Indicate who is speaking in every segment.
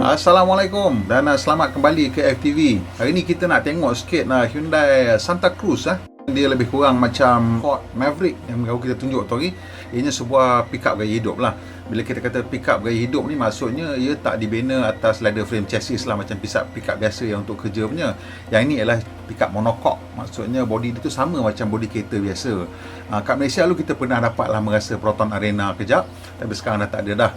Speaker 1: Assalamualaikum dan selamat kembali ke FTV. Hari ni kita nak tengok sikit Hyundai Santa Cruz. Dia lebih kurang macam Ford Maverick yang baru kita tunjuk tadi. Ianya sebuah pickup gaya hidup lah. Bila kita kata pickup gaya hidup ni, maksudnya ia tak dibina atas ladder frame chassis lah macam pickup biasa yang untuk kerja punya. Yang ini ialah pickup monocoque. Maksudnya body dia tu sama macam body kereta biasa. Kat Malaysia dulu kita pernah dapat lah merasa Proton Arena kejap, tapi sekarang dah tak ada dah.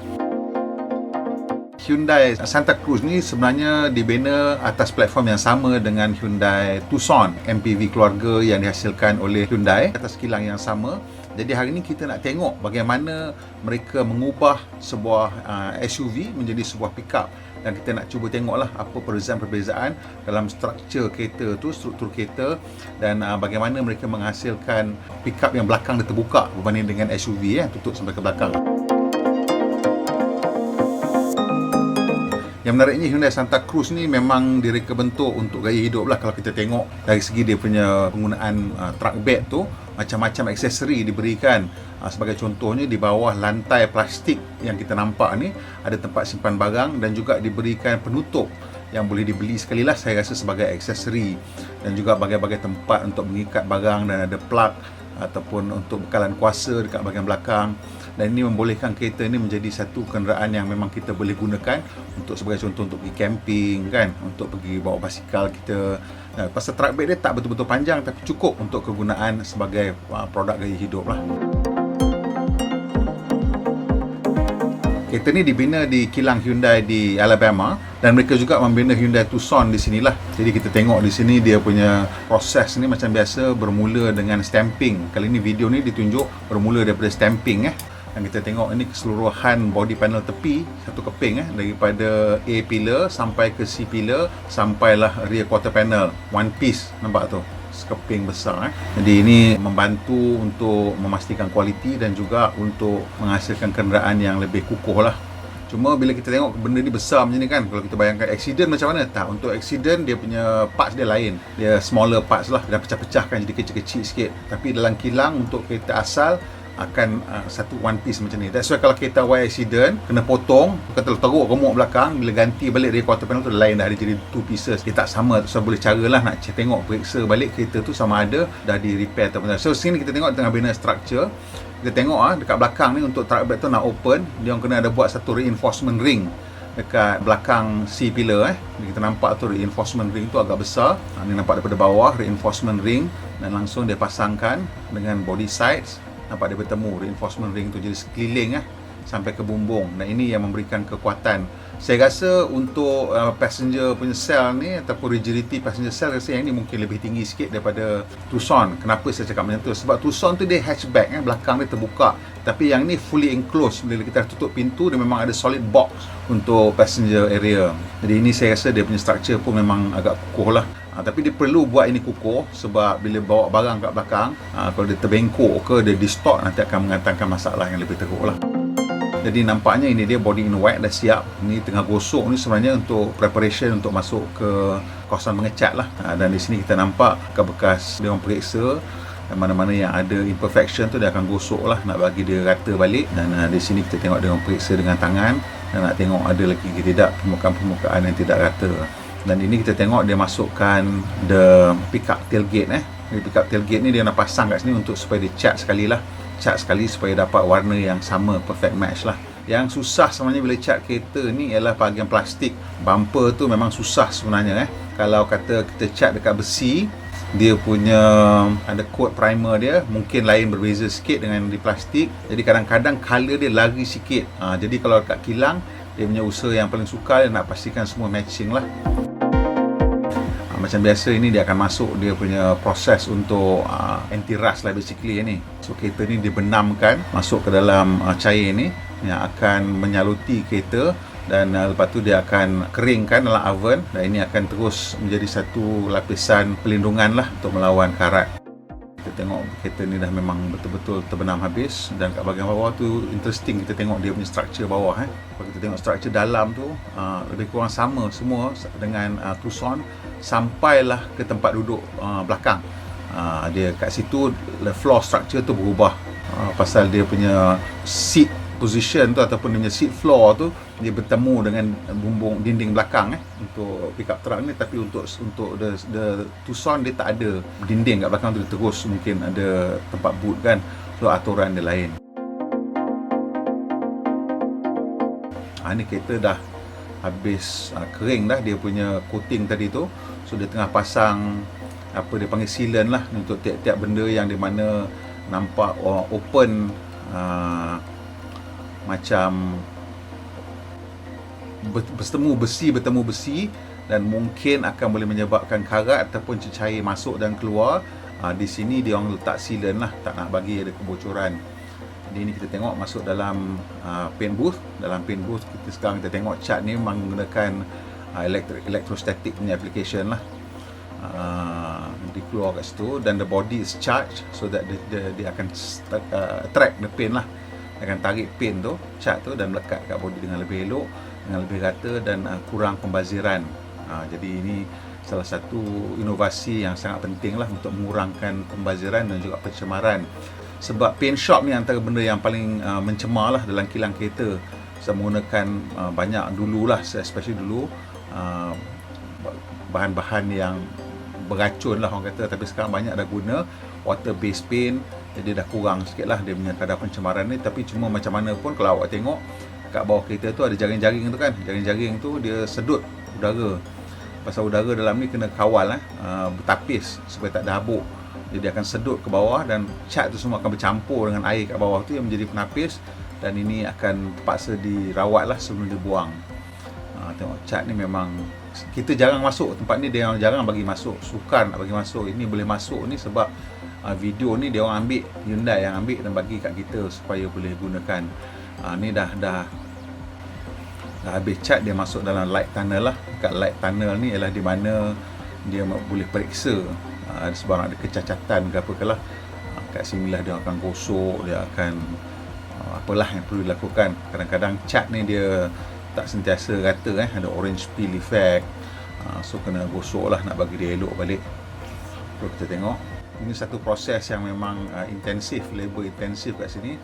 Speaker 1: Hyundai Santa Cruz ni sebenarnya dibina atas platform yang sama dengan Hyundai Tucson, MPV keluarga yang dihasilkan oleh Hyundai, atas kilang yang sama. Jadi hari ni kita nak tengok bagaimana mereka mengubah sebuah SUV menjadi sebuah pickup, dan kita nak cuba tengoklah apa perbezaan dalam struktur kereta dan bagaimana mereka menghasilkan pickup yang belakang dia terbuka berbanding dengan SUV tutup sampai ke belakang. Yang menariknya, Hyundai Santa Cruz ni memang direka bentuk untuk gaya hidup lah. Kalau kita tengok dari segi dia punya penggunaan truck bed tu, macam-macam aksesori diberikan. Sebagai contohnya, di bawah lantai plastik yang kita nampak ni ada tempat simpan barang dan juga diberikan penutup yang boleh dibeli sekali lah, saya rasa, sebagai aksesori, dan juga bagai-bagai tempat untuk mengikat barang, dan ada plug ataupun untuk bekalan kuasa dekat bahagian belakang. Dan ini membolehkan kereta ini menjadi satu kenderaan yang memang kita boleh gunakan untuk, sebagai contoh, untuk pergi camping kan, untuk pergi bawa basikal kita. Pasal truck bed dia tak betul-betul panjang, tapi cukup untuk kegunaan sebagai produk gaya hidup lah. Kereta ni dibina di kilang Hyundai di Alabama, dan mereka juga membina Hyundai Tucson di sinilah. Jadi kita tengok di sini dia punya proses ni macam biasa bermula dengan stamping. Kali ni video ni ditunjuk bermula daripada stamping Dan kita tengok ini keseluruhan body panel tepi, satu keping daripada A pillar sampai ke C pillar, sampailah rear quarter panel, one piece, nampak tu, sekeping besar. Jadi ini membantu untuk memastikan kualiti dan juga untuk menghasilkan kenderaan yang lebih kukuh lah. Cuma bila kita tengok benda ni besar macam ni kan, kalau kita bayangkan accident macam mana? Tak, untuk accident dia punya parts dia lain. Dia smaller parts lah, dia pecah-pecahkan jadi kecil-kecil sikit. Tapi dalam kilang untuk kereta asal akan satu one piece macam ni. That's why kalau kereta awal accident, kena potong, kata teruk remuk belakang, bila ganti balik rear quarter panel tu lain dah, ada jadi two pieces. Dia tak sama. So boleh caralah nak tengok, periksa balik kereta tu sama ada dah di repair atau apa. So sini kita tengok tengah bina structure. Kita tengok dekat belakang ni untuk truck bed tu nak open, dia orang kena ada buat satu reinforcement ring dekat belakang C pillar. Kita nampak tu reinforcement ring tu agak besar. Ni nampak daripada bawah reinforcement ring, dan langsung dia pasangkan dengan body sides. Nampak dia bertemu reinforcement ring tu, jadi sekeliling sampai ke bumbung, dan ini yang memberikan kekuatan. Saya rasa untuk passenger punya cell ni ataupun rigidity passenger cell, rasa yang ni mungkin lebih tinggi sikit daripada Tucson. Kenapa saya cakap macam tu? Sebab Tucson tu dia hatchback, belakang dia terbuka, tapi yang ni fully enclosed. Bila kita tutup pintu, dia memang ada solid box untuk passenger area. Jadi ini saya rasa dia punya structure pun memang agak kukuh lah. Tapi dia perlu buat ini kukuh, sebab bila bawa barang kat belakang, kalau dia terbengkok ke dia distort, nanti akan mengantarkan masalah yang lebih teruk lah. Jadi nampaknya ini dia body in white dah siap. Ini tengah gosok ni sebenarnya untuk preparation untuk masuk ke kawasan mengecat lah. Dan di sini kita nampak bekas dia orang periksa, dan mana-mana yang ada imperfection tu dia akan gosok lah, nak bagi dia rata balik. Dan di sini kita tengok dia orang periksa dengan tangan, dan nak tengok ada lagi ke tidak permukaan-permukaan yang tidak rata. Dan ini kita tengok dia masukkan the pickup tailgate. Di pickup tailgate ni dia nak pasang kat sini untuk supaya dia cat sekali supaya dapat warna yang sama, perfect match lah. Yang susah sebenarnya bila cat kereta ni ialah bahagian plastik. Bumper tu memang susah sebenarnya. Kalau kata kita cat dekat besi, dia punya ada coat primer dia mungkin lain, berbeza sikit dengan di plastik. Jadi kadang-kadang color dia lari sikit. Jadi kalau dekat kilang, dia punya usaha yang paling sukar dia nak pastikan semua matching lah. Macam biasa ini dia akan masuk dia punya proses untuk anti-rust lah basically ni. So kereta ni dibenamkan masuk ke dalam cair ni yang akan menyaluti kereta, dan lepas tu dia akan keringkan dalam oven, dan ini akan terus menjadi satu lapisan pelindungan lah untuk melawan karat. Kita tengok kereta ni dah memang betul-betul terbenam habis, dan kat bahagian bawah tu interesting, kita tengok dia punya structure bawah. Kalau kita tengok structure dalam tu lebih kurang sama semua dengan Tucson, sampailah ke tempat duduk belakang. Dia kat situ floor structure tu berubah, pasal dia punya seat position tu ataupun dia punya seat floor tu dia bertemu dengan bumbung dinding belakang untuk pickup truck ni. Tapi untuk the Tucson dia tak ada dinding kat belakang tu, dia terus mungkin ada tempat boot kan. So aturan dia lain. Ni kereta dah habis kering dah dia punya coating tadi tu. So dia tengah pasang apa dia panggil sealant lah untuk tiap-tiap benda yang di mana nampak open, macam bertemu besi dan mungkin akan boleh menyebabkan karat ataupun cecair masuk dan keluar. Di sini dia orang letak sealant lah, tak nak bagi ada kebocoran. Jadi ini kita tengok masuk dalam paint booth. Dalam paint booth kita sekarang kita tengok cat ni menggunakan electrostatic punya application lah. Dikeluar kat situ dan the body is charged so that dia akan track the paint lah. Dia akan tarik paint tu, cat tu dan melekat kat body dengan lebih elok, dengan lebih rata dan kurang pembaziran. Jadi ini salah satu inovasi yang sangat penting lah untuk mengurangkan pembaziran dan juga pencemaran. Sebab paint shop ni antara benda yang paling mencemar lah dalam kilang kereta. Saya menggunakan banyak dululah, especially dulu bahan-bahan yang beracun lah orang kata, tapi sekarang banyak dah guna water based paint, jadi dah kurang sikit lah dia punya kadar pencemaran ni. Tapi cuma macam mana pun kalau awak tengok kat bawah kereta tu ada jaring-jaring tu kan, jaring-jaring tu dia sedut udara. Pasal udara dalam ni kena kawal bertapis supaya tak ada habuk, jadi dia akan sedut ke bawah dan cat tu semua akan bercampur dengan air kat bawah tu yang menjadi penapis, dan ini akan terpaksa dirawat lah sebelum dibuang. Tengok cat ni memang kita jarang masuk tempat ni, dia jarang bagi masuk, sukar nak bagi masuk. Ini boleh masuk ni sebab video ni dia orang ambil, Hyundai yang ambil dan bagi kat kita supaya boleh gunakan. Ni dah habis cat, dia masuk dalam light tunnel lah. Kat light tunnel ni ialah di mana dia boleh periksa sebarang ada kecacatan ke apa ke lah. Kat sini lah dia akan gosok, dia akan apalah yang perlu dilakukan. Kadang-kadang cat ni dia tak sentiasa rata ada orange peel effect, so kena gosok lah nak bagi dia elok balik. So kita tengok ini satu proses yang memang intensif, labor intensif kat sini,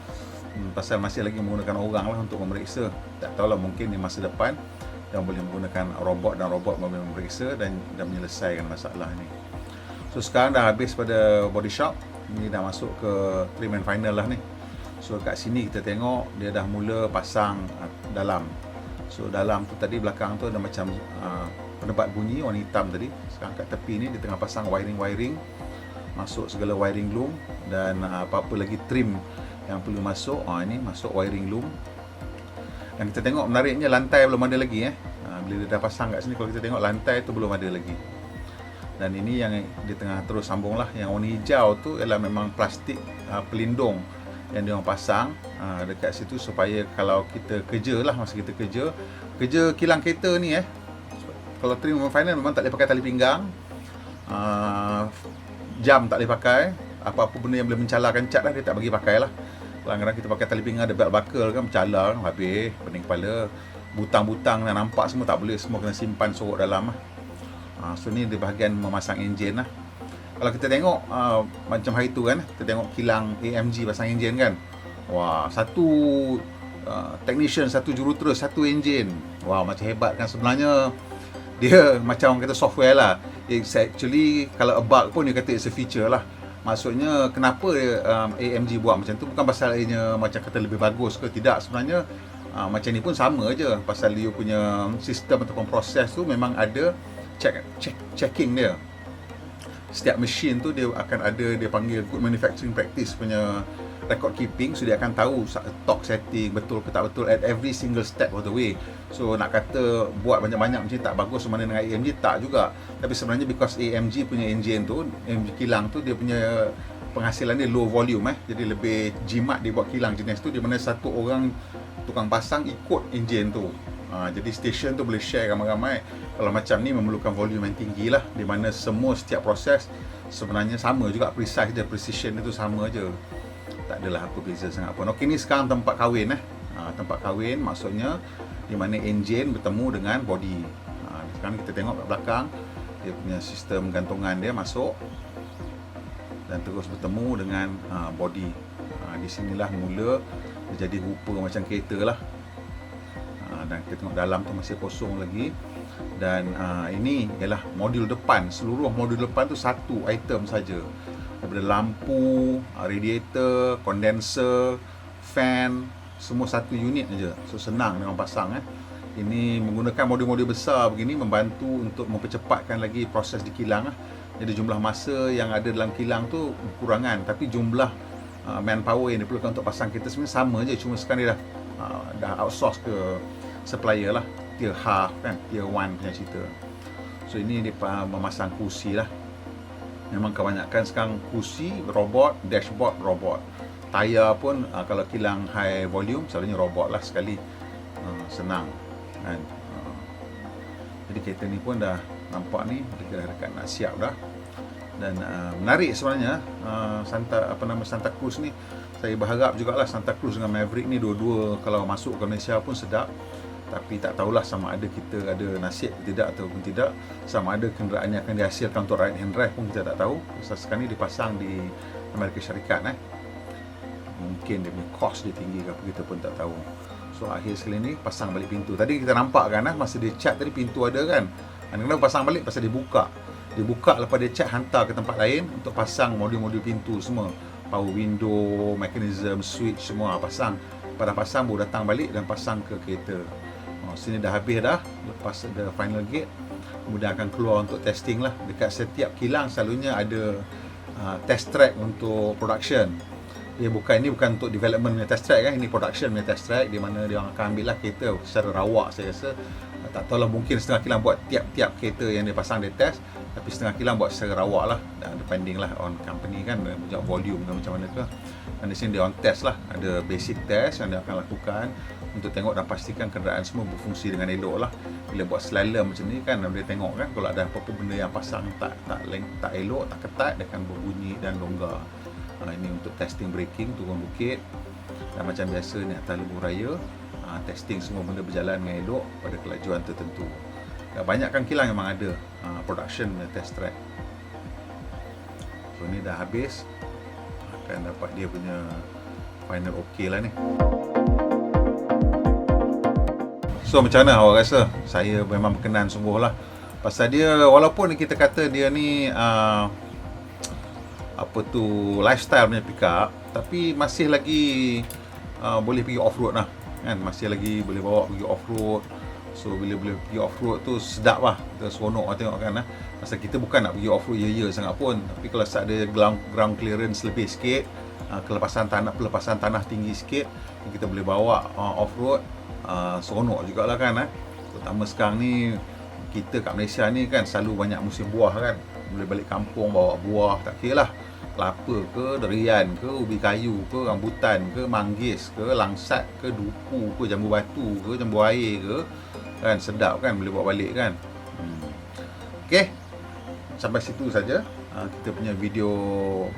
Speaker 1: pasal masih lagi menggunakan orang lah untuk memeriksa. Tak tahulah, mungkin di masa depan yang boleh menggunakan robot dan robot boleh memeriksa dan menyelesaikan masalah ni. So sekarang dah habis pada body shop, ni dah masuk ke trim and final lah ni. So kat sini kita tengok dia dah mula pasang dalam. So dalam tu tadi belakang tu ada macam penebat bunyi warna hitam tadi. Sekarang kat tepi ni dia tengah pasang wiring, masuk segala wiring loom dan apa-apa lagi trim yang perlu masuk. Ini masuk wiring loom. Dan kita tengok menariknya lantai belum ada lagi bila dia dah pasang kat sini, kalau kita tengok lantai tu belum ada lagi. Dan ini yang dia tengah terus sambung lah. Yang warna hijau tu ialah memang plastik pelindung yang dia orang pasang dekat situ supaya kalau kita kerja lah, masa kita kerja kilang kereta ni kalau trim final memang tak boleh pakai tali pinggang, jam tak boleh pakai, apa-apa benda yang boleh mencalarkan cat lah dia tak bagi pakai lah. Kadang-kadang kita pakai tali pinggang ada belt buckle kan, mencalar habis pening kepala, butang-butang yang nampak semua tak boleh, semua kena simpan sorok dalam lah. So ni di bahagian memasang enjin lah. Kalau kita tengok macam hari tu kan, kita tengok kilang AMG pasang enjin kan. Wah, satu technician, satu juruterus, satu enjin. Wah, macam hebat kan. Sebenarnya dia macam orang kata software lah. It's actually kalau a bug pun dia kata it's a feature lah. Maksudnya kenapa AMG buat macam tu bukan pasal ianya macam kata lebih bagus ke tidak. Sebenarnya macam ni pun sama je. Pasal dia punya sistem ataupun proses tu memang ada checking dia. Setiap mesin tu dia akan ada, dia panggil good manufacturing practice punya record keeping. So dia akan tahu torque setting betul ke tak betul at every single step of the way. So nak kata buat banyak-banyak macam ni tak bagus sama dengan AMG, tak juga. Tapi sebenarnya because AMG punya engine tu, AMG kilang tu dia punya penghasilan dia low volume jadi lebih jimat dia buat kilang jenis tu, di mana satu orang tukang pasang ikut engine tu. Jadi station tu boleh share ramai-ramai. Kalau macam ni memerlukan volume yang tinggi lah, di mana semua setiap proses sebenarnya sama juga, precise je, precision itu sama je, tak adalah apa beza sangat pun. Okey, ni sekarang tempat kahwin tempat kahwin maksudnya di mana enjin bertemu dengan body. Sekarang kita tengok kat belakang dia punya sistem gantungan dia masuk dan terus bertemu dengan body. Di sinilah mula dia jadi rupa macam kereta lah. Dan kita tengok dalam tu masih kosong lagi. Dan ini ialah modul depan. Seluruh modul depan tu satu item saja, daripada lampu, radiator, condenser, fan, semua satu unit aja. So senang memang pasang. Ini menggunakan modul-modul besar begini membantu untuk mempercepatkan lagi proses di kilang. Jadi jumlah masa yang ada dalam kilang tu kurangan, tapi jumlah manpower yang diperlukan untuk pasang kereta sebenarnya sama je, cuma sekarang dia dah outsource ke supplier lah, tier half kan, tier 1 punya cerita. So ini dia memasang kursi lah. Memang kebanyakan sekarang kursi robot, dashboard robot, tayar pun kalau kilang high volume selalunya robot lah sekali. Senang kan. Jadi kereta ni pun dah nampak ni dekat nak siap dah. Dan menarik sebenarnya Santa Cruz ni. Saya berharap jugalah Santa Cruz dengan Maverick ni dua-dua kalau masuk ke Malaysia pun sedap. Tapi tak tahulah sama ada kita ada nasib ke tidak ataupun tidak, sama ada kenderaan yang akan dihasilkan untuk right hand drive pun kita tak tahu. Sekarang ni dipasang di Amerika Syarikat mungkin dia punya cost dia tinggi ke apa kita pun tak tahu. So akhir sekali ni pasang balik pintu. Tadi kita nampak kan masa dia cat tadi pintu ada kan. Kenapa pasang balik? Pasal dia buka. Dia buka lepas dia cat hantar ke tempat lain untuk pasang modul-modul pintu semua. Power window, mechanism, switch semua pasang. Pada pasang baru datang balik dan pasang ke kereta. Sini dah habis dah. Lepas ada final gate, kemudian akan keluar untuk testing lah. Dekat setiap kilang selalunya ada test track untuk production. Ini bukan untuk development punya test track kan, ini production punya test track, di mana dia akan ambil lah kereta secara rawak. Saya rasa tak tahulah, mungkin setengah kilang buat tiap-tiap kereta yang dia pasang dia test, tapi setengah kilang buat secara rawak lah, dan depending lah on company kan, punya volume dan macam mana ke. Dan di sini dia on test lah, ada basic test yang dia akan lakukan untuk tengok dan pastikan kenderaan semua berfungsi dengan elok lah. Bila buat slalom macam ni kan, dia tengok kan kalau ada apa-apa benda yang pasang tak elok, tak ketat, dia akan berbunyi dan longgar. Ini untuk testing braking turun bukit, dan macam biasa ni atas lebuh raya, testing semua benda berjalan dengan elok pada kelajuan tertentu. Banyakkan kilang memang ada production test track. So ni dah habis, akan dapat dia punya final okey lah ni. So macam mana awak rasa? Saya memang berkenan sungguh lah. Pasal dia, walaupun kita kata dia ni lifestyle punya pickup, tapi masih lagi boleh pergi off-road lah kan, masih lagi boleh bawa pergi off-road. So bila boleh pergi off-road tu sedap lah, kita seronok lah tengok kan. Pasal kita bukan nak pergi off-road ya sangat pun, tapi kalau ada ground clearance lebih sikit, pelepasan tanah tinggi sikit, kita boleh bawa off-road, seronok jugalah kan. Terutama sekarang ni kita kat Malaysia ni kan selalu banyak musim buah kan, boleh balik kampung bawa buah, tak kira lah kelapa ke, durian ke, ubi kayu ke, rambutan ke, manggis ke, langsat ke, duku ke, jambu batu ke, jambu air ke kan, sedap kan, boleh bawa balik kan. Okey, sampai situ saja kita punya video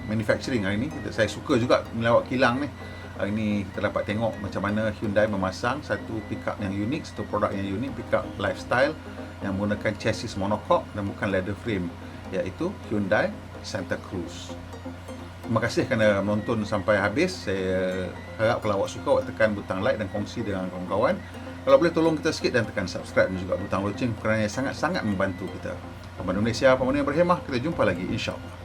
Speaker 1: manufacturing hari ni. Saya suka juga melawat kilang ni. Hari ni kita dapat tengok macam mana Hyundai memasang satu pickup yang unik, satu produk yang unik, pickup lifestyle yang menggunakan chassis monocoque dan bukan leather frame, iaitu Hyundai Santa Cruz. Terima kasih kerana menonton sampai habis. Saya harap kalau awak suka, awak tekan butang like dan kongsi dengan kawan-kawan. Kalau boleh tolong kita sikit dan tekan subscribe dan juga butang lonceng kerana sangat-sangat membantu kita. Pemandu Malaysia, pemandu yang berhemah. Kita jumpa lagi insya-Allah.